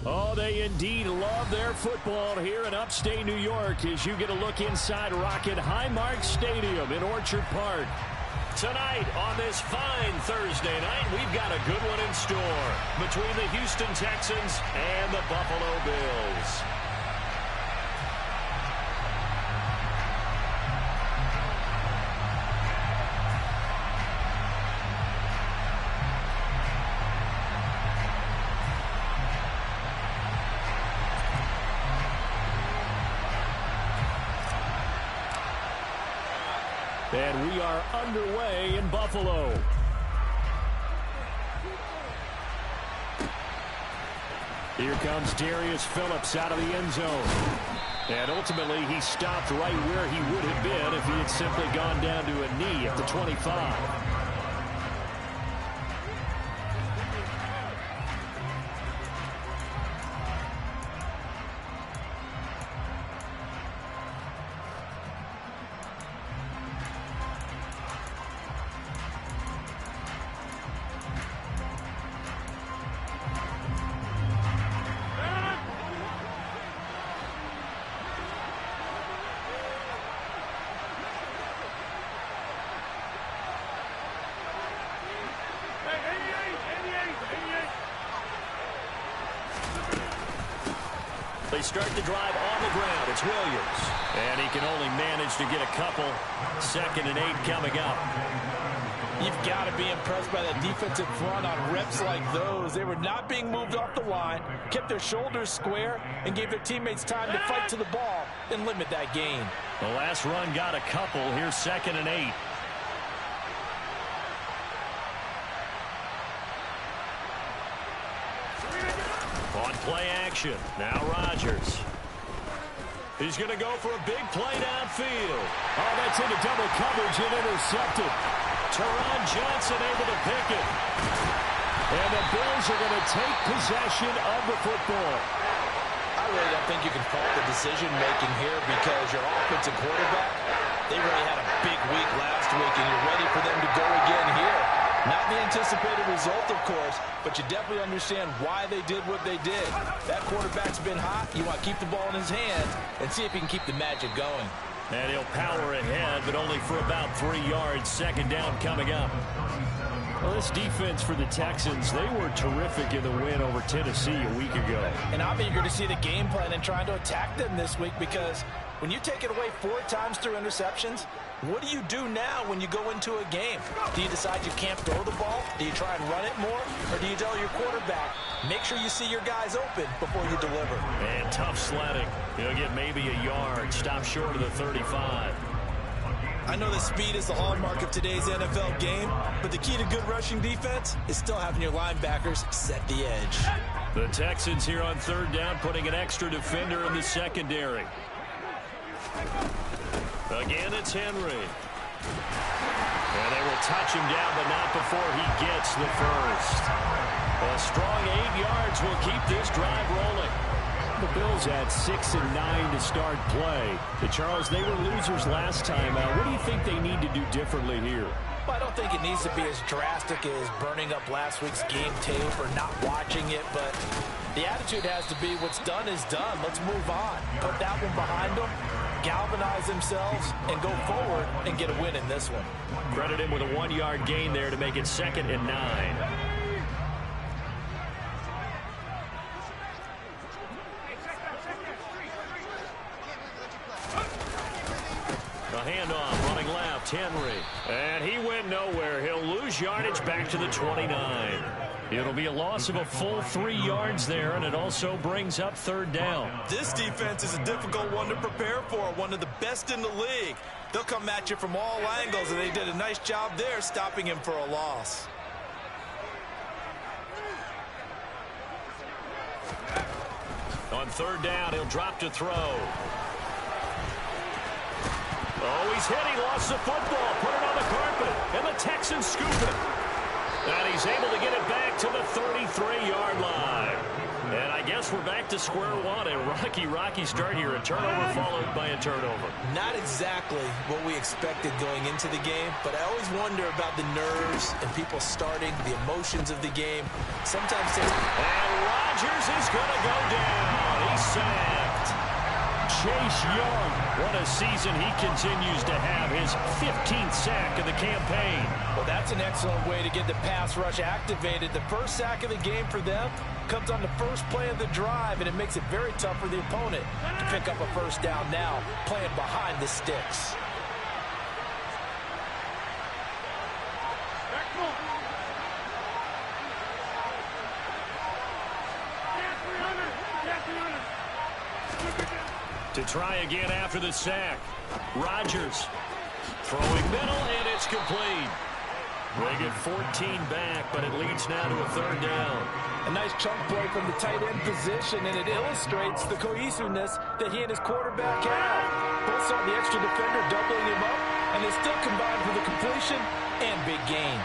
Oh, they indeed love their football here in upstate New York as you get a look inside Rocket Highmark Stadium in Orchard Park. Tonight on this fine Thursday night, we've got a good one in store between the Houston Texans and the Buffalo Bills. And we are underway in Buffalo. Here comes Darius Phillips out of the end zone. And ultimately, he stopped right where he would have been if he had simply gone down to a knee at the 25. They start the drive on the ground. It's Williams. And he can only manage to get a couple. 2nd and 8 coming up. You've got to be impressed by that defensive front on reps like those. They were not being moved off the line, kept their shoulders square, and gave their teammates time to fight to the ball and limit that gain. The last run got a couple. Here's 2nd and 8. On play action. Now Rodgers. He's going to go for a big play downfield. Oh, that's into double coverage and intercepted. Teron Johnson able to pick it. And the Bills are going to take possession of the football. I really don't think you can fault the decision-making here because your offensive quarterback, they really had a big week last week, and you're ready for them to go again here. Not the anticipated result, of course, but you definitely understand why they did what they did. That quarterback's been hot. You want to keep the ball in his hands and see if he can keep the magic going. And he'll power ahead, but only for about 3 yards. 2nd down coming up. Well, this defense for the Texans, they were terrific in the win over Tennessee a week ago. And I'm eager to see the game plan and trying to attack them this week because when you take it away 4 times through interceptions, what do you do now when you go into a game? Do you decide you can't throw the ball? Do you try and run it more? Or do you tell your quarterback, make sure you see your guys open before you deliver? And tough sledding. He'll get maybe a yard. Stop short of the 35. I know that speed is the hallmark of today's NFL game, but the key to good rushing defense is still having your linebackers set the edge. The Texans here on 3rd down putting an extra defender in the secondary. Again, it's Henry. And they will touch him down, but not before he gets the first. A strong 8 yards will keep this drive rolling. The Bills had 6 and 9 to start play. But Charles, they were losers last time. What do you think they need to do differently here? Well, I don't think it needs to be as drastic as burning up last week's game tape or not watching it, but the attitude has to be what's done is done. Let's move on. Put that one behind them, galvanize themselves, and go forward and get a win in this one. Credit him with a 1-yard gain there to make it 2nd and 9. Handoff, running left, Henry. And he went nowhere. He'll lose yardage back to the 29. It'll be a loss of a full 3 yards there, and it also brings up 3rd down. This defense is a difficult one to prepare for, one of the best in the league. They'll come at you from all angles, and they did a nice job there stopping him for a loss. On 3rd down, he'll drop to throw. Oh, he's hit. He lost the football. Put it on the carpet. And the Texans scoop it. And he's able to get it back to the 33-yard line. And I guess we're back to square one. A rocky start here. A turnover followed by a turnover. Not exactly what we expected going into the game, but I always wonder about the nerves and people starting, the emotions of the game. Sometimes there's... And Rodgers is going to go down. He's sacked. Chase Young, what a season he continues to have. His 15th sack of the campaign. Well, that's an excellent way to get the pass rush activated. The first sack of the game for them comes on the first play of the drive, and it makes it very tough for the opponent to pick up a first down now, playing behind the sticks. To try again after the sack. Rodgers throwing middle, and it's complete. They get 14 back, but it leads now to a third down. A nice chunk play from the tight end position, and it illustrates the cohesiveness that he and his quarterback have. Both saw the extra defender doubling him up, and they still combined for the completion and big gain.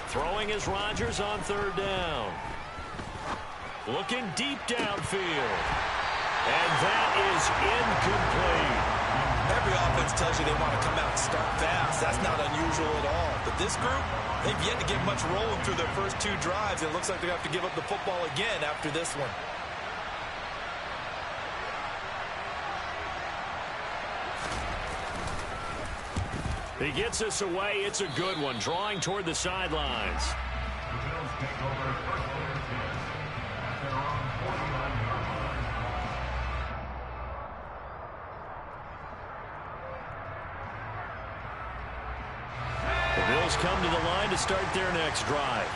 Throwing is Rodgers on third down. Looking deep downfield. And that is incomplete. Every offense tells you they want to come out and start fast. That's not unusual at all. But this group, they've yet to get much rolling through their first two drives. It looks like they have to give up the football again after this one. He gets us away. It's a good one. Drawing toward the sidelines. The Bills come to the line to start their next drive.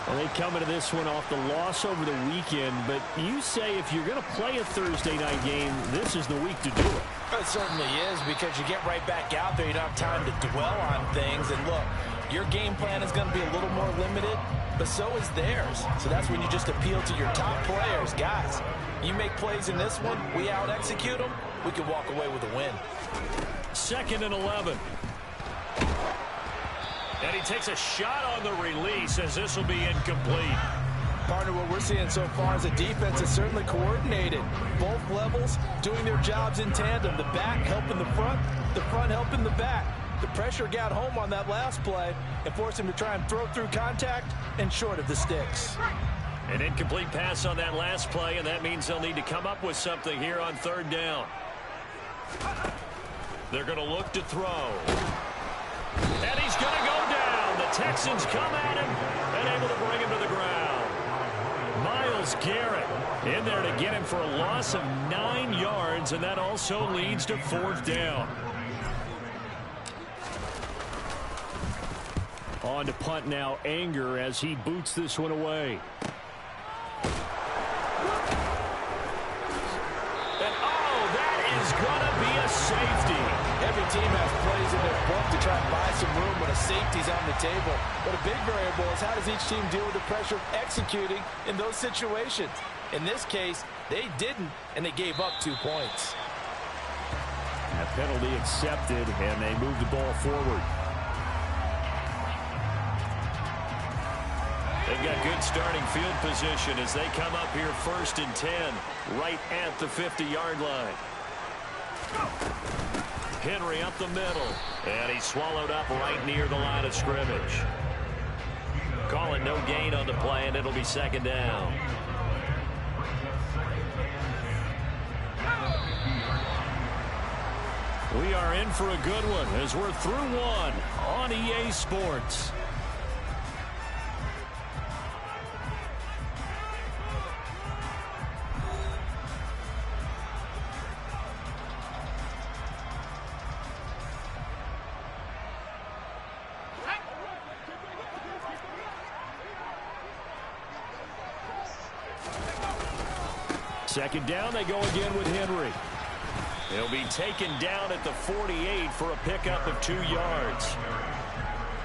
Well, they come into this one off the loss over the weekend, but you say if you're going to play a Thursday night game, this is the week to do it. It certainly is, because you get right back out there. You don't have time to dwell on things. And look, your game plan is going to be a little more limited, but so is theirs. So that's when you just appeal to your top players. Guys, you make plays in this one, we out-execute them, we can walk away with a win. 2nd and 11. And he takes a shot on the release as this will be incomplete. Partner, what we're seeing so far is a defense is certainly coordinated. Both levels doing their jobs in tandem. The back helping the front helping the back. The pressure got home on that last play and forced him to try and throw through contact and short of the sticks. An incomplete pass on that last play, and that means they'll need to come up with something here on third down. They're going to look to throw. And he's going to go down. The Texans come at him and able to bring him to the ground. Myles Garrett in there to get him for a loss of 9 yards, and that also leads to 4th down. On to punt now, Anger, as he boots this one away. And oh, that is going to be a safety. Every team has plays in their book to try and buy some room when a safety's on the table. But a big variable is how does each team deal with the pressure of executing in those situations. In this case, they didn't, and they gave up 2 points. A penalty accepted, and they move the ball forward. They've got good starting field position as they come up here 1st and 10, right at the 50-yard line. Henry up the middle, and he's swallowed up right near the line of scrimmage. Calling no gain on the play, and it'll be 2nd down. We are in for a good one as we're through one on EA Sports. Second down, they go again with Henry. He'll be taken down at the 48 for a pickup of 2 yards.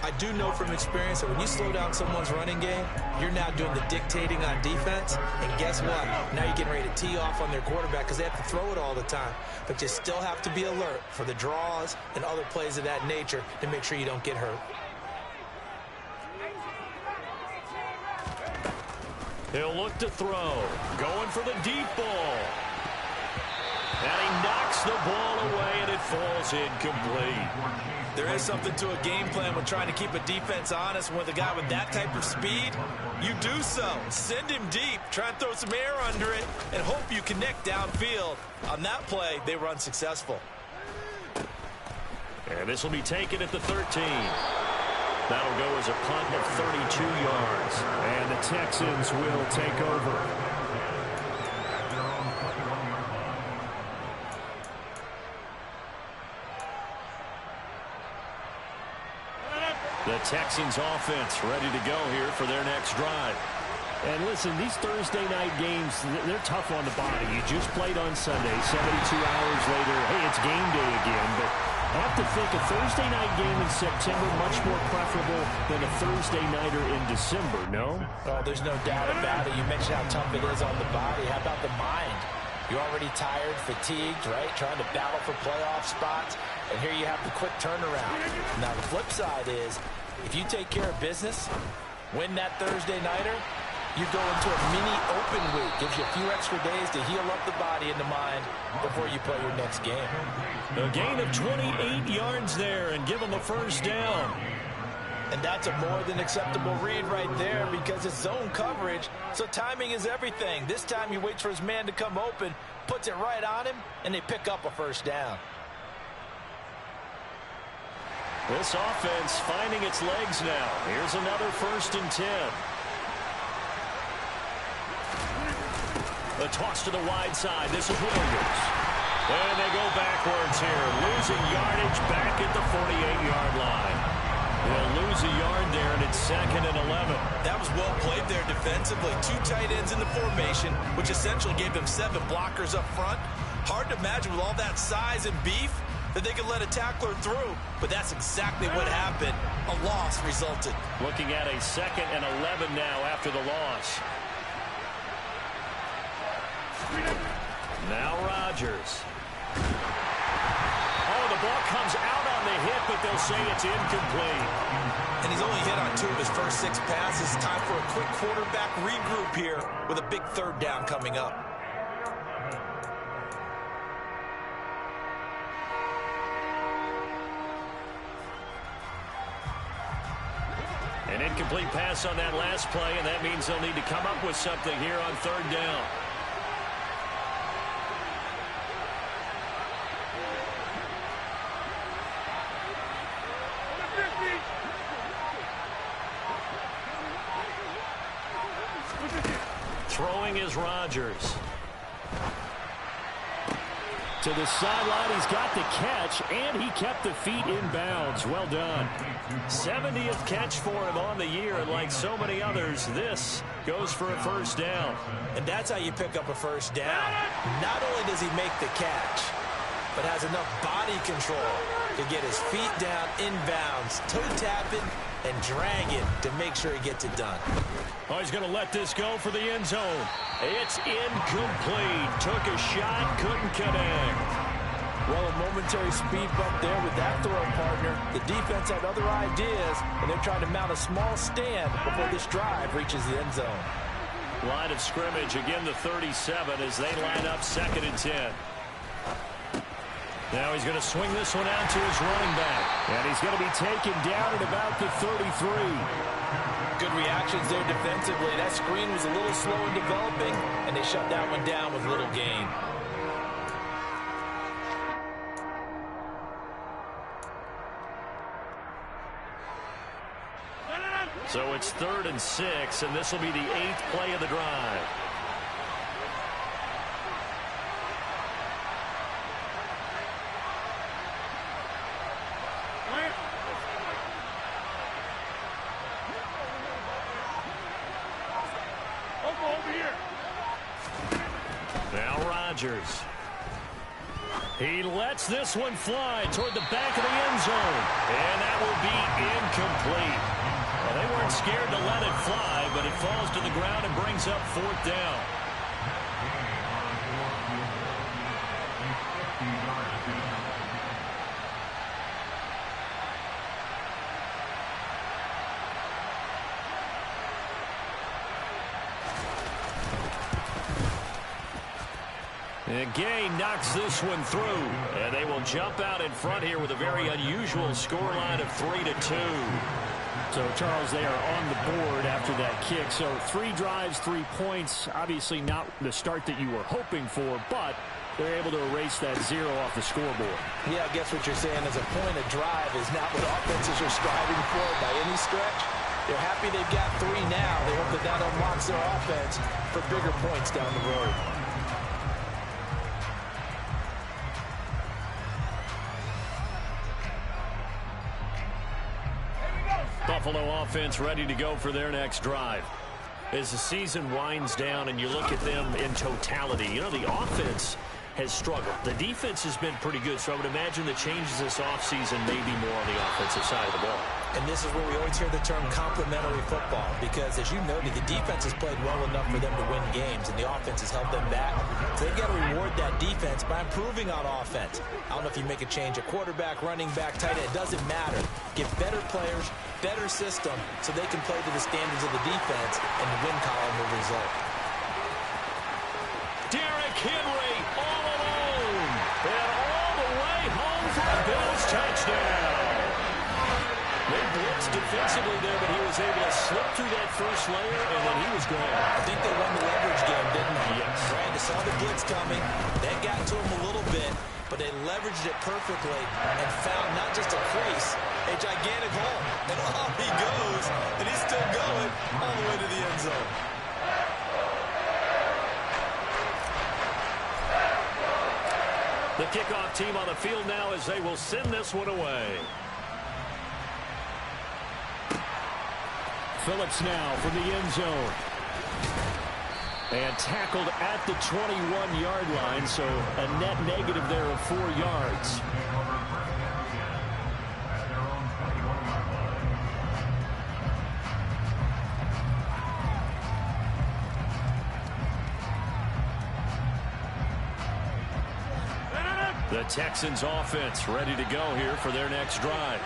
I do know from experience that when you slow down someone's running game, you're now doing the dictating on defense. And guess what? Now you're getting ready to tee off on their quarterback because they have to throw it all the time. But you still have to be alert for the draws and other plays of that nature to make sure you don't get hurt. He'll look to throw. Going for the deep ball. And he knocks the ball away, and it falls incomplete. There is something to a game plan when trying to keep a defense honest. With a guy with that type of speed, you do so. Send him deep. Try and throw some air under it and hope you connect downfield. On that play, they were unsuccessful. And this will be taken at the 13. That'll go as a punt of 32 yards. And the Texans will take over. The Texans offense ready to go here for their next drive. And listen, these Thursday night games, they're tough on the body. You just played on Sunday, 72 hours later, hey, it's game day again. But I have to think a Thursday night game in September much more preferable than a Thursday nighter in December, no? Oh, there's no doubt about it. You mentioned how tough it is on the body. How about the mind? You're already tired, fatigued, right? Trying to battle for playoff spots. And here you have the quick turnaround. Now, the flip side is, if you take care of business, win that Thursday nighter, you go into a mini open week. Gives you a few extra days to heal up the body and the mind before you play your next game. A gain of 28 yards there and give them a first down. And that's a more than acceptable read right there because it's zone coverage, so timing is everything. This time he waits for his man to come open, puts it right on him, and they pick up a first down. This offense finding its legs now. Here's another 1st and 10. The toss to the wide side. This is Williams. And they go backwards here. Losing yardage back at the 48-yard line. They'll lose a yard there, and it's 2nd and 11. That was well played there defensively. 2 tight ends in the formation, which essentially gave them 7 blockers up front. Hard to imagine with all that size and beef that they could let a tackler through, but that's exactly what happened. A loss resulted. Looking at a 2nd and 11 now after the loss. Now Rodgers. Oh, the ball comes out on the hit, but they'll say it's incomplete. And he's only hit on 2 of his first 6 passes. Time for a quick quarterback regroup here with a big 3rd down coming up. An incomplete pass on that last play, and that means they'll need to come up with something here on 3rd down. Throwing is Rodgers. To the sideline, he's got the catch, and he kept the feet in bounds. Well done. 70th catch for him on the year, and like so many others, this goes for a first down. And that's how you pick up a first down. Not only does he make the catch, but has enough body control to get his feet down inbounds, toe tapping, and dragging to make sure he gets it done. Oh, he's going to let this go for the end zone. It's incomplete. Took a shot, couldn't connect. Well, a momentary speed bump there with that throw partner. The defense had other ideas, and they're trying to mount a small stand before this drive reaches the end zone. Line of scrimmage, again the 37 as they line up 2nd and 10. Now he's going to swing this one out to his running back. And he's going to be taken down at about the 33. Good reactions there defensively. That screen was a little slow in developing, and they shut that one down with little gain. So it's 3rd and 6, and this will be the 8th play of the drive. Now Rodgers. He lets this one fly toward the back of the end zone. And that will be incomplete. Well, they weren't scared to let it fly, but it falls to the ground and brings up 4th down. And Gay knocks this one through. And they will jump out in front here with a very unusual scoreline of 3-2. So, Charles, they are on the board after that kick. So 3 drives, 3 points. Obviously not the start that you were hoping for, but they're able to erase that 0 off the scoreboard. Yeah, I guess what you're saying is a point of drive is not what offenses are striving for by any stretch. They're happy they've got 3 now. They hope that that unlocks their offense for bigger points down the road. Buffalo offense ready to go for their next drive. As the season winds down and you look at them in totality, you know, the offense has struggled. The defense has been pretty good, so I would imagine the changes this offseason may be more on the offensive side of the ball. And this is where we always hear the term complementary football, because as you noted, the defense has played well enough for them to win games, and the offense has held them back. So they've got to reward that defense by improving on offense. I don't know if you make a change at quarterback, running back, tight end. It doesn't matter. Get better players, better system, so they can play to the standards of the defense, and the win column will result. Derrick Henry all alone, and all the way home for a Bills touchdown. They blitzed defensively there, but he was able to slip through that first layer, and then he was gone. I think they won the leverage game, didn't they? Yes. Right, they saw the blitz coming. That got to him a little bit, but they leveraged it perfectly and found not just a crease, a gigantic hole. And off he goes, and he's still going all the way to the end zone. The kickoff team on the field now as they will send this one away. Phillips now from the end zone. And tackled at the 21-yard line, so a net negative there of 4 yards. The Texans offense ready to go here for their next drive.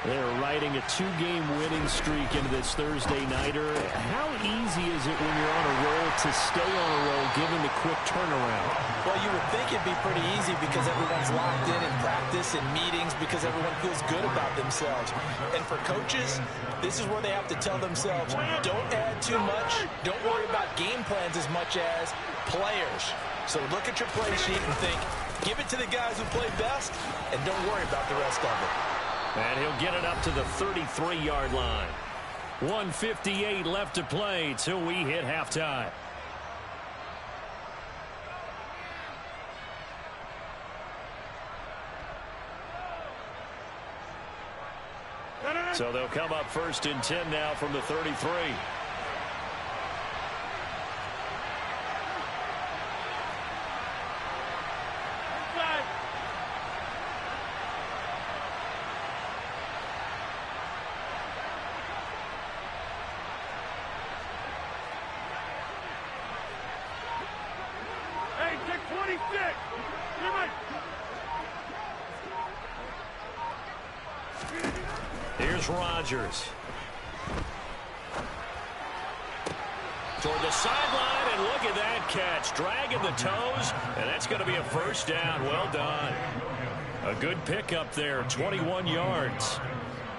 They're riding a 2-game winning streak into this Thursday nighter. How easy is it when you're on a roll to stay on a roll given the quick turnaround? Well, you would think it'd be pretty easy because everyone's locked in practice and meetings because everyone feels good about themselves. And for coaches, this is where they have to tell themselves, don't add too much. Don't worry about game plans as much as players. So look at your play sheet and think, give it to the guys who play best, and don't worry about the rest of it. And he'll get it up to the 33-yard line. 1:58 left to play till we hit halftime. So they'll come up 1st and 10 now from the 33. Here's Rodgers. Toward the sideline, and look at that catch. Dragging the toes, and that's going to be a 1st down. Well done. A good pickup there, 21 yards.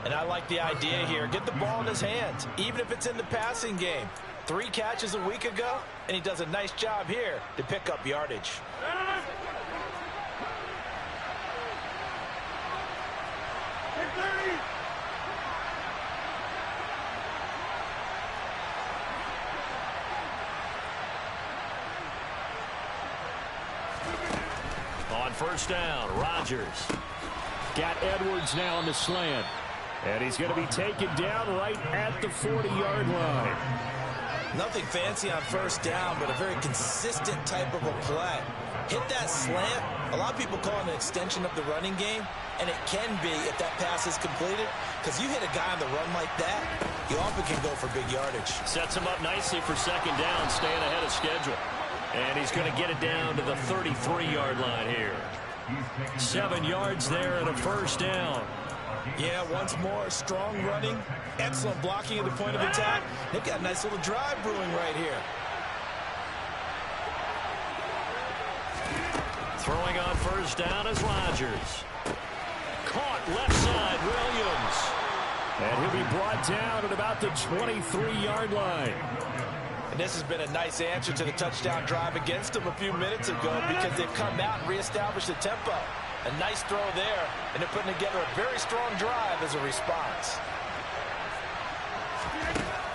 And I like the idea here. Get the ball in his hands, even if it's in the passing game. 3 catches a week ago, and he does a nice job here to pick up yardage. On 1st down, Rodgers. Got Edwards now on the slant. And he's going to be taken down right at the 40-yard line. Nothing fancy on 1st down, but a very consistent type of a play. hit that slant. A lot of people call it an extension of the running game, and it can be if that pass is completed, because you hit a guy on the run like that, you often can go for big yardage. Sets him up nicely for second down, staying ahead of schedule. And he's going to get it down to the 33-yard line here. 7 yards there and a first down. Yeah, once more, strong running, excellent blocking at the point of attack. They've got a nice little drive brewing right here. Throwing on first down is Rodgers. Caught left side, Williams. And he'll be brought down at about the 23-yard line. And this has been a nice answer to the touchdown drive against them a few minutes ago, because they've come out and reestablished the tempo. A nice throw there, and they're putting together a very strong drive as a response.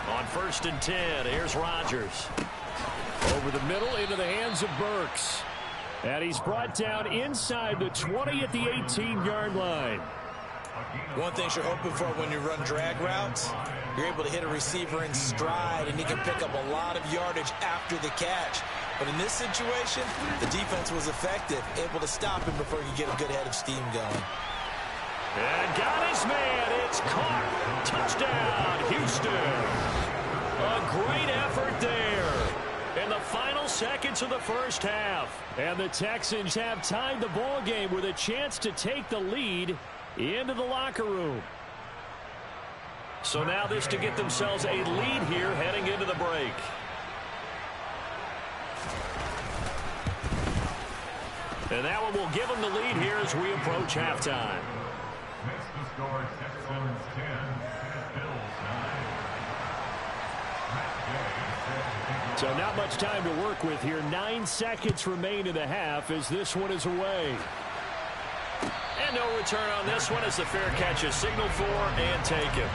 On 1st and 10, here's Rodgers. Over the middle into the hands of Burks. And he's brought down inside the 20 at the 18-yard line. One thing you're hoping for when you run drag routes, you're able to hit a receiver in stride, and he can pick up a lot of yardage after the catch. But in this situation, the defense was effective, able to stop him before you get a good head of steam going. And got his man. It's caught. Touchdown, Houston. A great effort there in the final seconds of the first half. And the Texans have tied the ball game with a chance to take the lead into the locker room. So now this to get themselves a lead here heading into the break. And that one will give them the lead here as we approach halftime. Next to score, Texans 10, Bills 9. So not much time to work with here. 9 seconds remain in the half as this one is away. And no return on this one as the fair catch is signaled for and taken.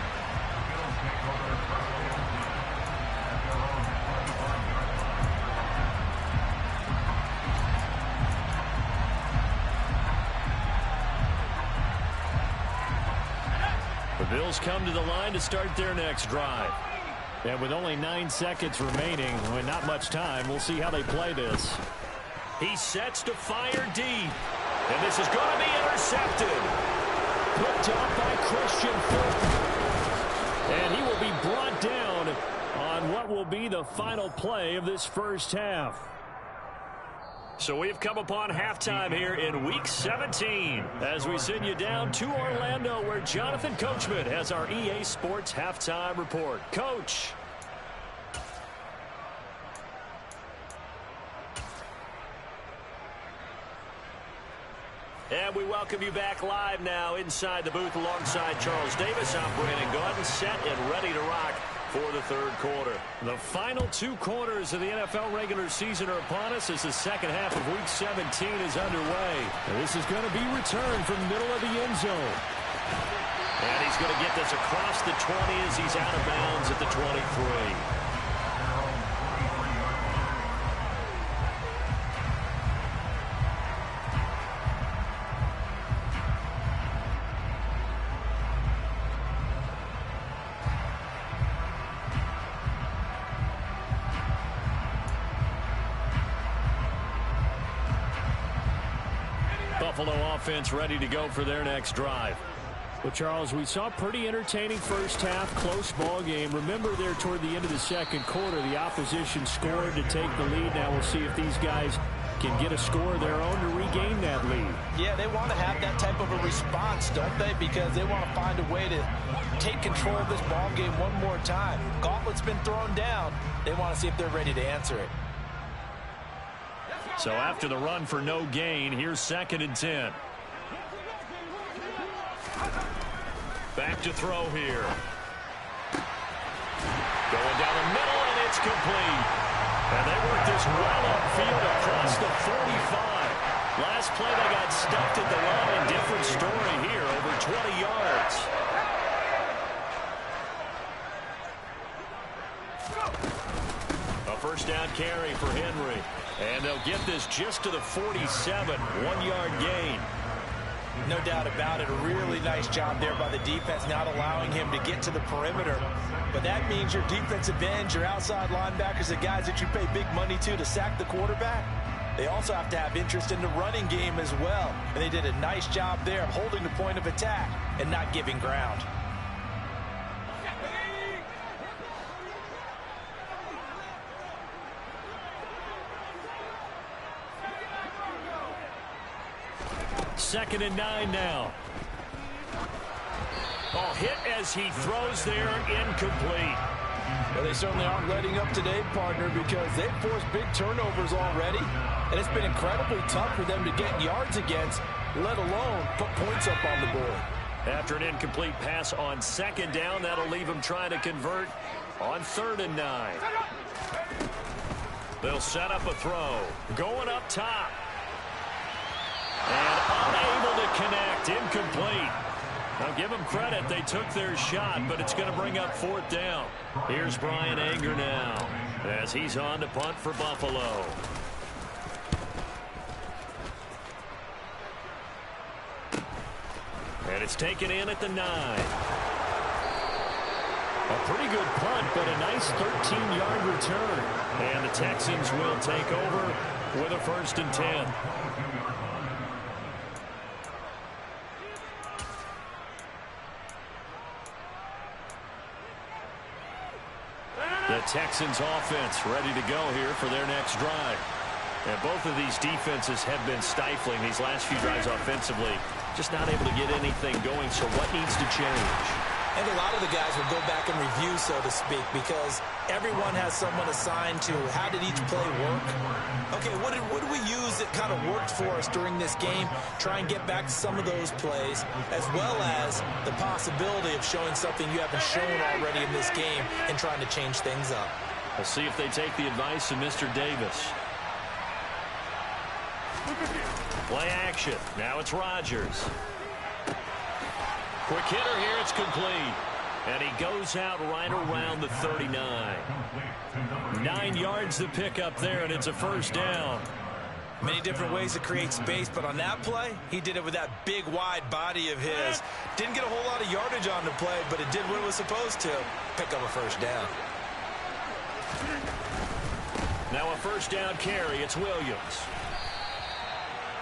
The Bills come to the line to start their next drive. And with only 9 seconds remaining, with not much time, we'll see how they play this. He sets to fire deep. And this is going to be intercepted. Picked up by Christian Fulton. And he will be brought down on what will be the final play of this first half. So we've come upon halftime here in Week 17 as we send you down to Orlando, where Jonathan Coachman has our EA Sports halftime report. Coach. And we welcome you back live now inside the booth alongside Charles Davis. I'm Brandon Gaudin, set and ready to rock for the third quarter. The final 2 quarters of the NFL regular season are upon us as the second half of Week 17 is underway. And this is going to be returned from middle of the end zone. And he's going to get this across the 20 as he's out of bounds at the 23. Buffalo offense ready to go for their next drive. Well, Charles, we saw a pretty entertaining first half, close ball game. Remember there toward the end of the second quarter, the opposition scored to take the lead. Now we'll see if these guys can get a score of their own to regain that lead. Yeah, they want to have that type of a response, don't they? Because they want to find a way to take control of this ball game one more time. Gauntlet's been thrown down. They want to see if they're ready to answer it. So after the run for no gain, here's 2nd and 10. Back to throw here. Going down the middle, and it's complete. And they work this well upfield across the 45. Last play, they got stuffed at the line. Different story here, over 20 yards. A first down carry for Henry. And they'll get this just to the 47, 1-yard gain. No doubt about it. A really nice job there by the defense, not allowing him to get to the perimeter. But that means your defensive ends, your outside linebackers, the guys that you pay big money to sack the quarterback, They also have to have interest in the running game as well. And they did a nice job there of holding the point of attack and not giving ground. Second and 9 now. Oh, hit as he throws there, incomplete. Well, they certainly aren't letting up today, partner, because they've forced big turnovers already. And it's been incredibly tough for them to get yards against, let alone put points up on the board. After an incomplete pass on second down, that'll leave them trying to convert on 3rd and 9. They'll set up a throw. Going up top. And unable to connect. Incomplete. Now give them credit. They took their shot, but it's going to bring up 4th down. Here's Brian Anger now as he's on to punt for Buffalo. And it's taken in at the 9. A pretty good punt, but a nice 13-yard return. And the Texans will take over with a 1st and 10. The Texans offense ready to go here for their next drive. And both of these defenses have been stifling these last few drives offensively. Just not able to get anything going, so what needs to change? And a lot of the guys will go back and review, so to speak, because everyone has someone assigned to how did each play work. Okay, what did we use that kind of worked for us during this game? Try and get back to some of those plays, as well as the possibility of showing something you haven't shown already in this game and trying to change things up. We'll see if they take the advice of Mr. Davis. Play action. Now it's Rodgers. Quick hitter here. It's complete. And he goes out right around the 39. 9 yards to pick up there, and it's a 1st down. Many different ways to create space, but on that play, he did it with that big, wide body of his. Didn't get a whole lot of yardage on the play, but it did what it was supposed to. Pick up a 1st down. Now a 1st down carry. It's Williams.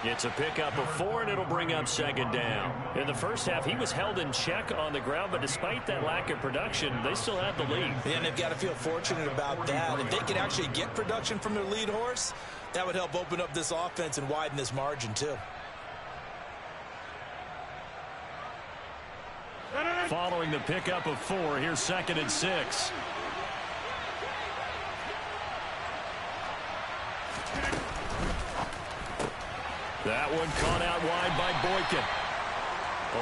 It's a pickup of 4, and it'll bring up 2nd down. In the first half, he was held in check on the ground, but despite that lack of production, they still have the lead. And they've got to feel fortunate about that. If they could actually get production from their lead horse, that would help open up this offense and widen this margin, too. Following the pickup of 4, here's 2nd and 6. That one caught out wide by Boykin.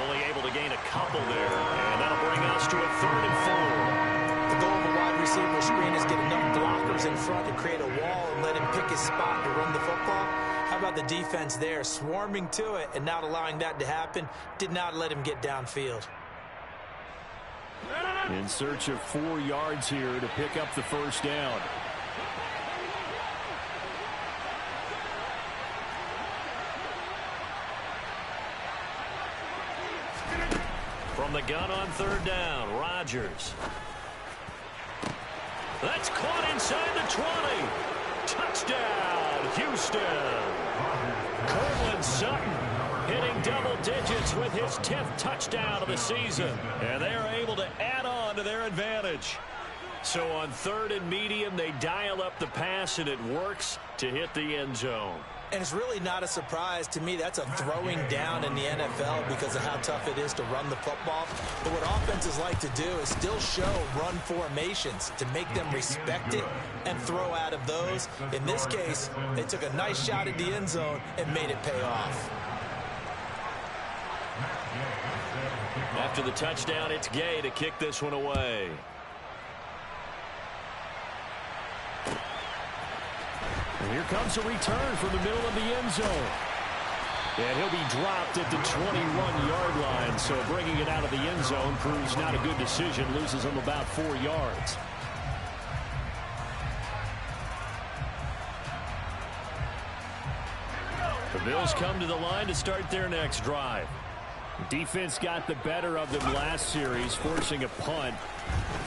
Only able to gain a couple there, and that'll bring us to a 3rd and 4. The goal of a wide receiver screen is get enough blockers in front to create a wall and let him pick his spot to run the football. How about the defense there, swarming to it and not allowing that to happen? Did not let him get downfield. In search of 4 yards here to pick up the 1st down. From the gun on 3rd down, Rodgers. That's caught inside the 20. Touchdown, Houston. Cortland Sutton hitting double digits with his 10th touchdown of the season. And they are able to add on to their advantage. So on 3rd and medium, they dial up the pass, and it works to hit the end zone. And it's really not a surprise to me. That's a throwing down in the NFL because of how tough it is to run the football. But what offenses like to do is still show run formations to make them respect it and throw out of those. In this case, they took a nice shot at the end zone and made it pay off. After the touchdown, it's Gay to kick this one away. And here comes a return from the middle of the end zone. And he'll be dropped at the 21-yard line. So bringing it out of the end zone proves not a good decision. Loses him about 4 yards. The Bills come to the line to start their next drive. Defense got the better of them last series, forcing a punt.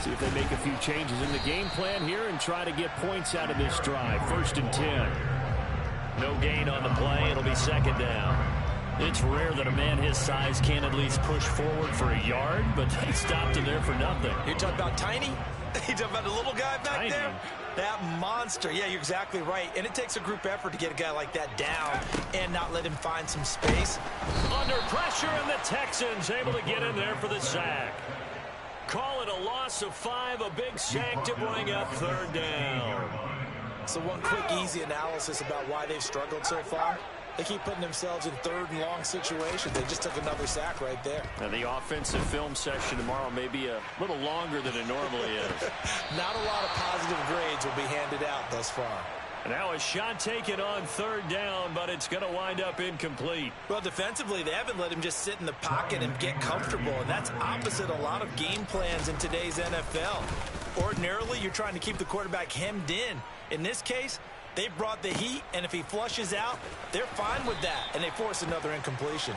See if they make a few changes in the game plan here and try to get points out of this drive. 1st and 10. No gain on the play. It'll be second down. It's rare that a man his size can at least push forward for a yard, but they stopped him there for nothing. You're talking about tiny? You're talking about the little guy back there? That monster. Yeah, you're exactly right. And it takes a group effort to get a guy like that down and not let him find some space. Under pressure, and the Texans able to get in there for the sack. Call it a loss of 5, a big sack to bring up third down. So one quick, easy analysis about why they've struggled so far. They keep putting themselves in third and long situations. They just took another sack right there. And the offensive film session tomorrow may be a little longer than it normally is. Not a lot of positive grades will be handed out thus far. Now a shot taken on third down, but it's going to wind up incomplete. Well, defensively, they haven't let him just sit in the pocket and get comfortable, and that's opposite a lot of game plans in today's NFL. Ordinarily, you're trying to keep the quarterback hemmed in. In this case, they brought the heat, and if he flushes out, they're fine with that, and they force another incompletion.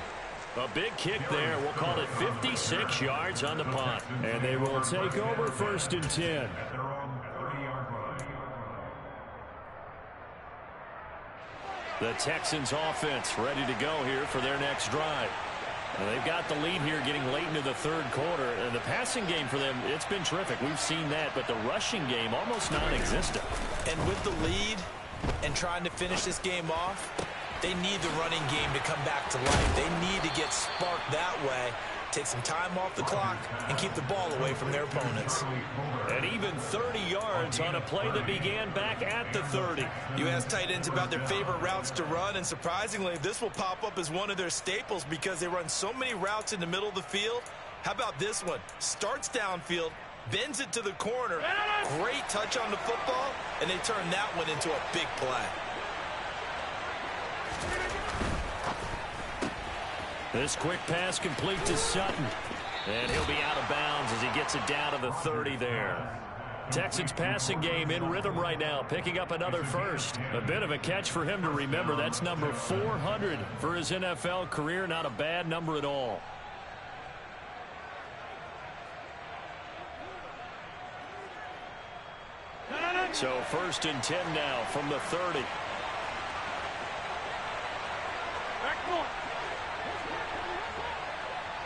A big kick there. We'll call it 56 yards on the punt. And they will take over 1st and 10. The Texans offense ready to go here for their next drive. Well, they've got the lead here getting late into the third quarter. And the passing game for them, it's been terrific. We've seen that, but the rushing game almost non-existent. And with the lead and trying to finish this game off, they need the running game to come back to life. They need to get sparked that way, take some time off the clock, and keep the ball away from their opponents. And even 30 yards on a play that began back at the 30. You ask tight ends about their favorite routes to run, and surprisingly, this will pop up as one of their staples because they run so many routes in the middle of the field. How about this one? Starts downfield, bends it to the corner, great touch on the football, and they turn that one into a big play. This quick pass complete to Sutton. And he'll be out of bounds as he gets it down to the 30 there. Texans passing game in rhythm right now, picking up another first. A bit of a catch for him to remember. That's number 400 for his NFL career. Not a bad number at all. So 1st and 10 now from the 30.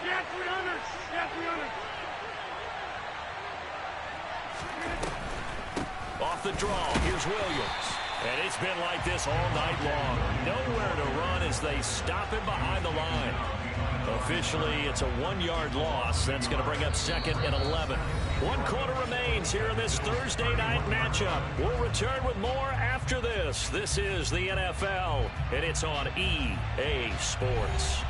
Yeah, 300. Yeah, 300. Off the draw, here's Williams. And it's been like this all night long. Nowhere to run as they stop him behind the line. Officially, it's a 1-yard loss. That's going to bring up 2nd and 11. 1 quarter remains here in this Thursday night matchup. We'll return with more after this. This is the NFL, and it's on EA Sports.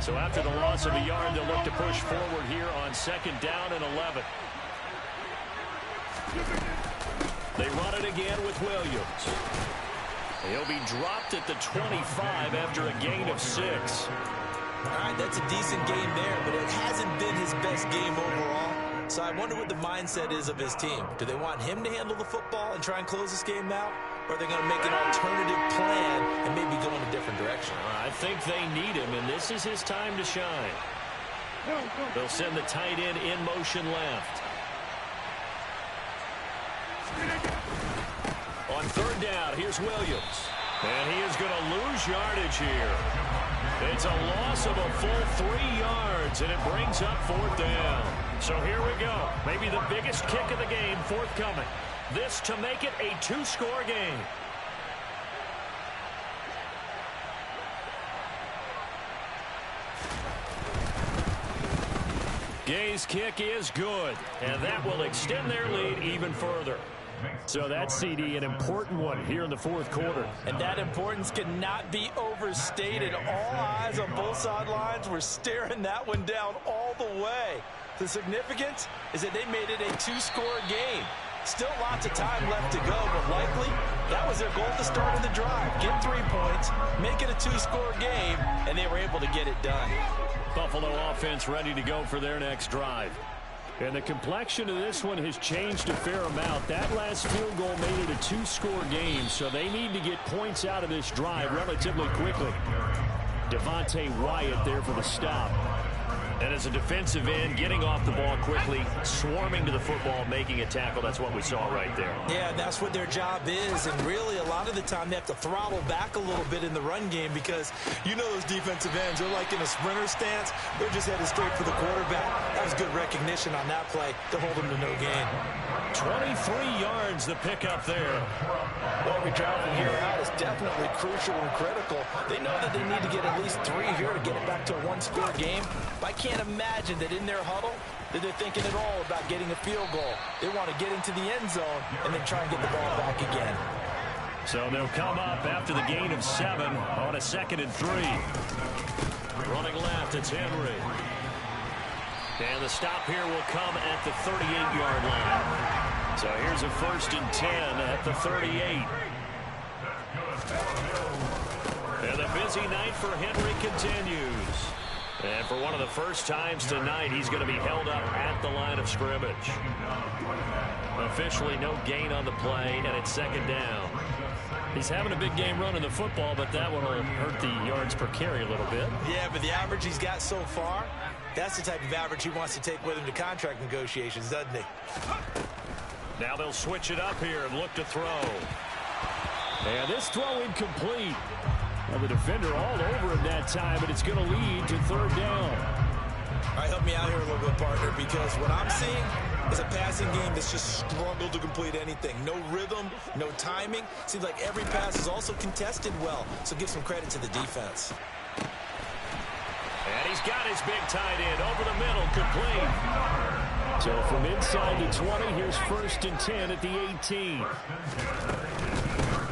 So after the loss of a yard, they'll look to push forward here on 2nd down and 11. They run it again with Williams. He'll be dropped at the 25 after a gain of 6. All right, that's a decent game there, but it hasn't been his best game overall. So I wonder what the mindset is of his team. Do they want him to handle the football and try and close this game out? Or are they going to make an alternative plan and maybe go in a different direction? I think they need him, and this is his time to shine. They'll send the tight end in motion left. On 3rd down, here's Williams. And he is going to lose yardage here. It's a loss of a full 3 yards, and it brings up 4th down. So here we go. Maybe the biggest kick of the game forthcoming. This to make it a 2-score game. Gay's kick is good, and that will extend their lead even further. So that CD, an important one here in the 4th quarter. And that importance cannot be overstated. All eyes on both sidelines were staring that one down all the way. The significance is that they made it a 2-score game. Still lots of time left to go, but likely that was their goal at the start of the drive. Get 3 points, make it a 2-score game, and they were able to get it done. Buffalo offense ready to go for their next drive. And the complexion of this one has changed a fair amount. That last field goal made it a 2-score game, so they need to get points out of this drive relatively quickly. Devontae Wyatt there for the stop. And as a defensive end, getting off the ball quickly, swarming to the football, making a tackle, that's what we saw right there. Yeah, that's what their job is. And really, a lot of the time, they have to throttle back a little bit in the run game because you know those defensive ends, they're like in a sprinter stance. They're just headed straight for the quarterback. That was good recognition on that play to hold them to no gain. 23 yards the pickup there. Well, every drive from here out is definitely crucial and critical. They know that they need to get at least 3 here to get it back to a one-score game. But I can't imagine that in their huddle that they're thinking at all about getting a field goal. They want to get into the end zone and then try and get the ball back again. So they'll come up after the gain of 7 on a 2nd and 3. Running left, it's Henry. And the stop here will come at the 38-yard line. So here's a 1st and 10 at the 38. And the busy night for Henry continues. And for one of the first times tonight, he's going to be held up at the line of scrimmage. Officially no gain on the play, and it's 2nd down. He's having a big game running the football, but that one will hurt the yards per carry a little bit. Yeah, but the average he's got so far, that's the type of average he wants to take with him to contract negotiations, doesn't he? Now they'll switch it up here and look to throw. And this throw incomplete. Well, the defender all over him that time, but it's going to lead to 3rd down. All right, help me out here a little bit, partner, because what I'm seeing is a passing game that's just struggled to complete anything. No rhythm, no timing. Seems like every pass is also contested well, so give some credit to the defense. And he's got his big tight end over the middle, complete. So from inside the 20, here's 1st and 10 at the 18.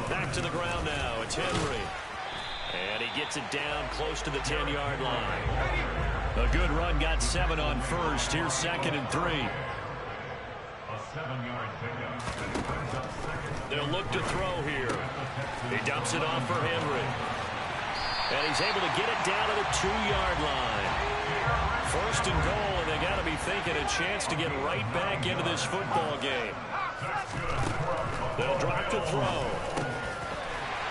Back to the ground now, it's Henry. And he gets it down close to the 10-yard line. A good run, got 7 on 1st. Here's 2nd and 3. They'll look to throw here. He dumps it off for Henry. And he's able to get it down to the 2-yard line. 1st and goal, and they got to be thinking a chance to get right back into this football game. They'll drop to throw.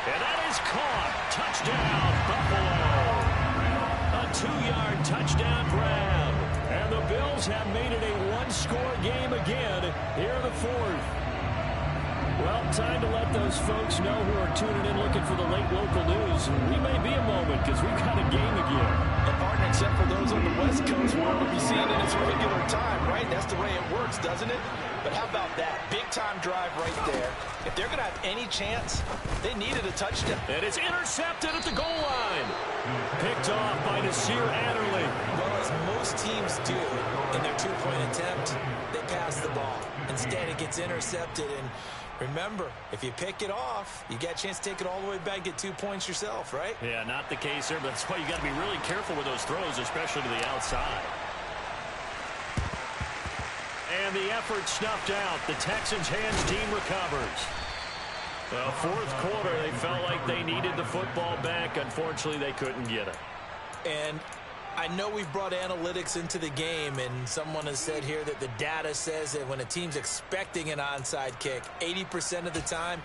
And that is caught. Touchdown, Buffalo. A 2-yard touchdown grab. And the Bills have made it a one-score game again here in the 4th. Well, time to let those folks know who are tuning in looking for the late local news. We may be a moment because we've got a game again. And partner, except for those on the West Coast, we'll be seeing it in its regular time, right? That's the way it works, doesn't it? But how about that? Big-time drive right there. If they're going to have any chance, they needed a touchdown. And it's intercepted at the goal line. Picked off by Nasir Adderley. Well, as most teams do in their 2-point attempt, they pass the ball. Instead, it gets intercepted. And remember, if you pick it off, you got a chance to take it all the way back, get 2 points yourself, right? Yeah, not the case there, but that's why you got to be really careful with those throws, especially to the outside. And the effort snuffed out. The Texans' hands team recovers. Well, 4th quarter, they felt like they needed the football back. Unfortunately, they couldn't get it. And I know we've brought analytics into the game, and someone has said here that the data says that when a team's expecting an onside kick, 80% of the time,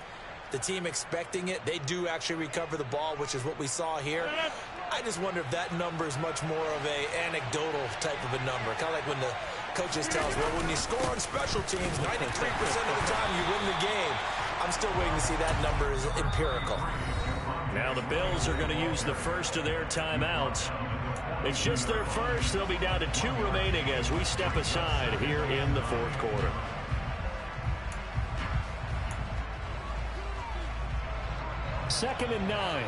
the team expecting it, they do actually recover the ball, which is what we saw here. I just wonder if that number is much more of a anecdotal type of a number. Kind of like when the coaches tell us, well, when you score on special teams, 93% of the time you win the game. I'm still waiting to see that number is empirical. Now the Bills are going to use the first of their timeouts. It's just their first. They'll be down to 2 remaining as we step aside here in the 4th quarter. Second and 9.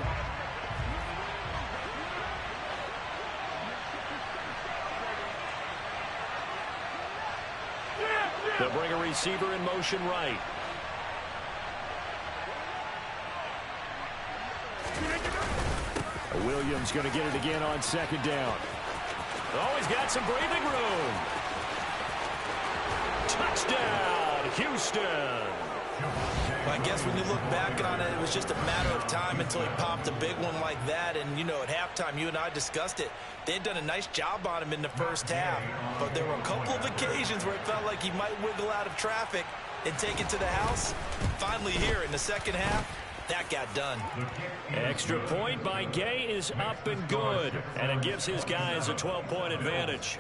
They'll bring a receiver in motion right. Williams going to get it again on 2nd down. Oh, he's got some breathing room. Touchdown, Houston. Well, I guess when you look back on it, it was just a matter of time until he popped a big one like that. And, you know, at halftime, you and I discussed it. They'd done a nice job on him in the first half. But there were a couple of occasions where it felt like he might wiggle out of traffic and take it to the house. Finally here in the second half, That got done. Extra point by Gay is up and good. And it gives his guys a 12-point advantage.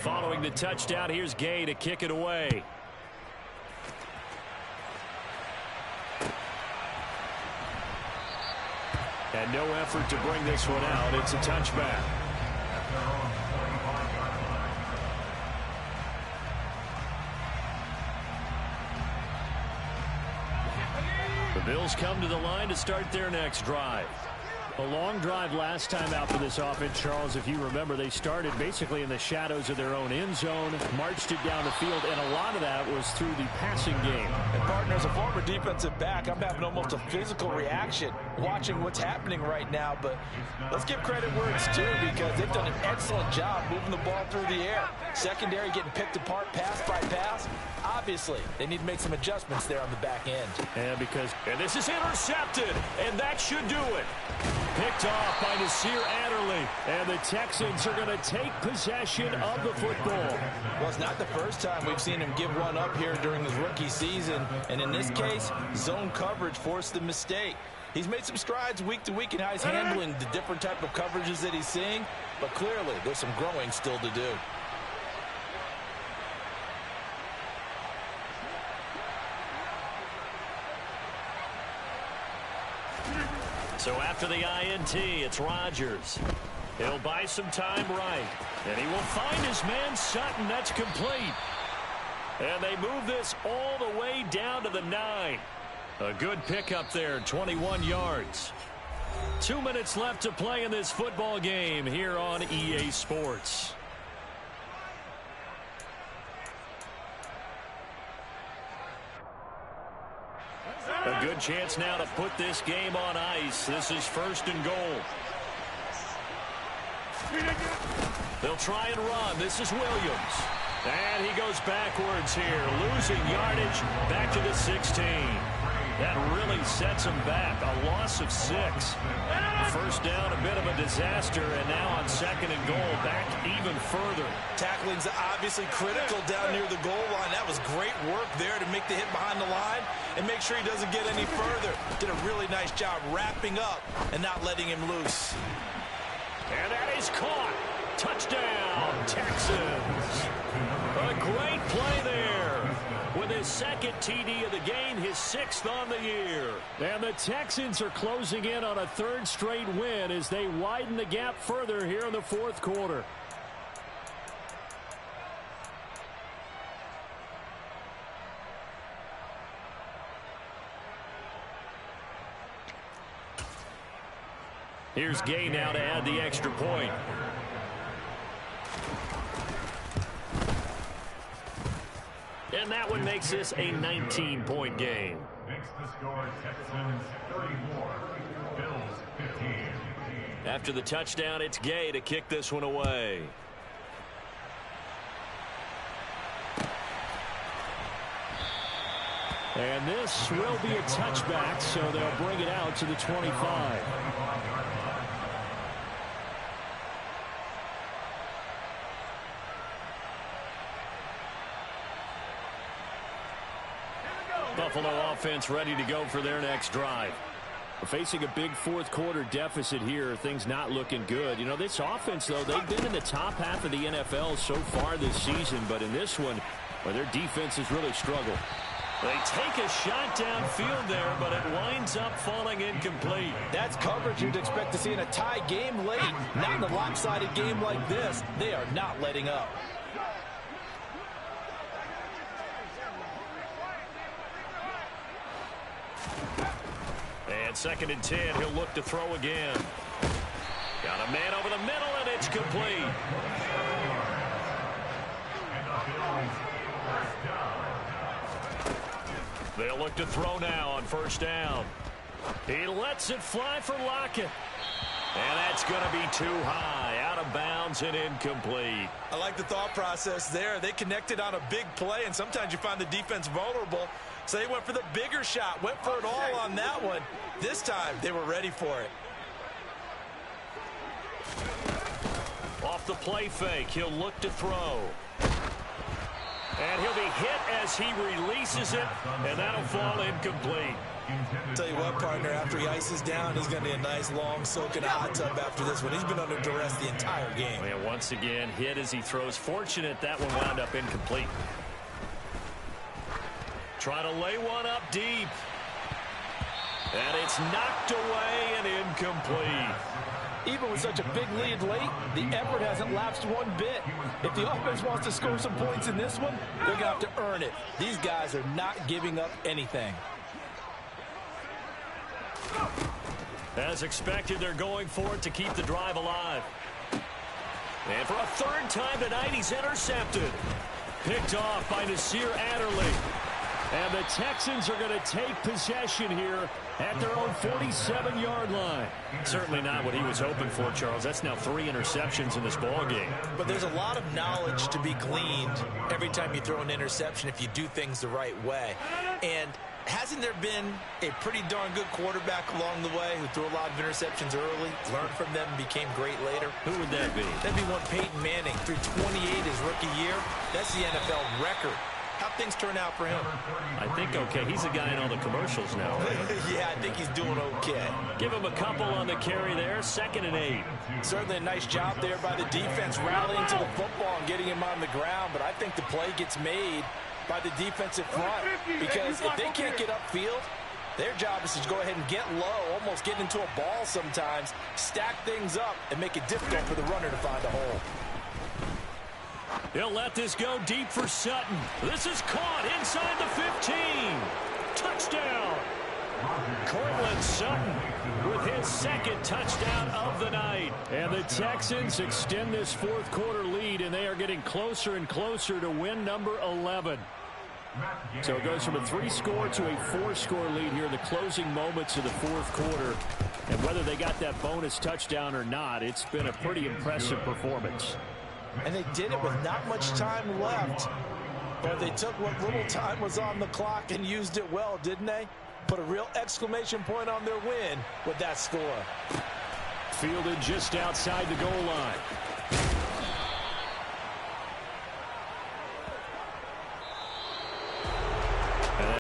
Following the touchdown, here's Gay to kick it away. And no effort to bring this one out. It's a touchback. The Bills come to the line to start their next drive. A long drive last time out for this offense, Charles. If you remember, they started basically in the shadows of their own end zone, marched it down the field, and a lot of that was through the passing game. And partner, as a former defensive back, I'm having almost a physical reaction watching what's happening right now. But let's give credit where it's due, because they've done an excellent job moving the ball through the air. Secondary getting picked apart pass by pass. Obviously, they need to make some adjustments there on the back end. And this is intercepted, and that should do it. Picked off by Nasir Adderley, and the Texans are going to take possession of the football. Well, it's not the first time we've seen him give one up here during his rookie season, and in this case, zone coverage forced the mistake. He's made some strides week to week in how he's handling the different type of coverages that he's seeing, but clearly there's some growing still to do. So after the INT, it's Rodgers. He'll buy some time right. And he will find his man Sutton. That's complete. And they move this all the way down to the 9. A good pickup there, 21 yards. 2 minutes left to play in this football game here on EA Sports. A good chance now to put this game on ice. This is 1st and goal. They'll try and run. This is Williams. And he goes backwards here, losing yardage back to the 16. That really sets him back. A loss of 6. First down, a bit of a disaster, and now on 2nd and goal, back even further. Tackling's obviously critical down near the goal line. That was great work there to make the hit behind the line and make sure he doesn't get any further. Did a really nice job wrapping up and not letting him loose. And that is caught. Touchdown, Texans. A great play there. With his 2nd TD of the game, his 6th on the year. And the Texans are closing in on a 3rd straight win as they widen the gap further here in the 4th quarter. Here's Gay now to add the extra point. And that one makes this a 19-point game. Makes the score Texans 34, Bills 15. After the touchdown, it's Gay to kick this one away. And this will be a touchback, so they'll bring it out to the 25. Buffalo offense ready to go for their next drive. Facing a big 4th quarter deficit here, things not looking good. You know, this offense, though, they've been in the top half of the NFL so far this season, but in this one, well, their defense has really struggled. They take a shot downfield there, but it winds up falling incomplete. That's coverage you'd expect to see in a tie game late. Not in a lopsided game like this. They are not letting up. And 2nd and 10, he'll look to throw again. Got a man over the middle, and it's complete. They'll look to throw now on 1st down. He lets it fly for Lockett. And that's going to be too high, out of bounds and incomplete. I like the thought process there. They connected on a big play, and sometimes you find the defense vulnerable. So they went for the bigger shot, went for it all on that one. This time, they were ready for it. Off the play fake, he'll look to throw. And he'll be hit as he releases it, and that'll fall incomplete. Tell you what, partner, after he ices down, he's going to need a nice long soak in a hot tub after this one. He's been under duress the entire game. And once again, hit as he throws. Fortunate that one wound up incomplete. Trying to lay one up deep. And it's knocked away and incomplete. Even with such a big lead late, the effort hasn't lapsed one bit. If the offense wants to score some points in this one, they're going to have to earn it. These guys are not giving up anything. As expected, they're going for it to keep the drive alive. And for a third time tonight, he's intercepted. Picked off by Nasir Adderley. And the Texans are going to take possession here at their own 47-yard line. Certainly not what he was hoping for, Charles. That's now 3 interceptions in this ball game. But there's a lot of knowledge to be gleaned every time you throw an interception if you do things the right way. And hasn't there been a pretty darn good quarterback along the way who threw a lot of interceptions early, learned from them, and became great later? Who would that be? That'd be one Peyton Manning, threw 28 his rookie year. That's the NFL record. How'd things turn out for him? I think okay. He's a guy in all the commercials now, right? Yeah, I think he's doing okay. Give him a couple on the carry there. 2nd and 8. Certainly a nice job there by the defense rallying to the football and getting him on the ground, but I think the play gets made by the defensive front, because if they can't get upfield, their job is to go ahead and get low, almost get into a ball sometimes, stack things up, and make it difficult for the runner to find a hole. He'll let this go deep for Sutton. This is caught inside the 15. Touchdown. Cortland Sutton with his 2nd touchdown of the night. And the Texans extend this 4th quarter lead, and they are getting closer and closer to win number 11. So it goes from a 3-score to a 4-score lead here in the closing moments of the 4th quarter. And whether they got that bonus touchdown or not, it's been a pretty impressive performance. And they did it with not much time left. But they took what little time was on the clock and used it well, didn't they? Put a real exclamation point on their win with that score. Fielded just outside the goal line.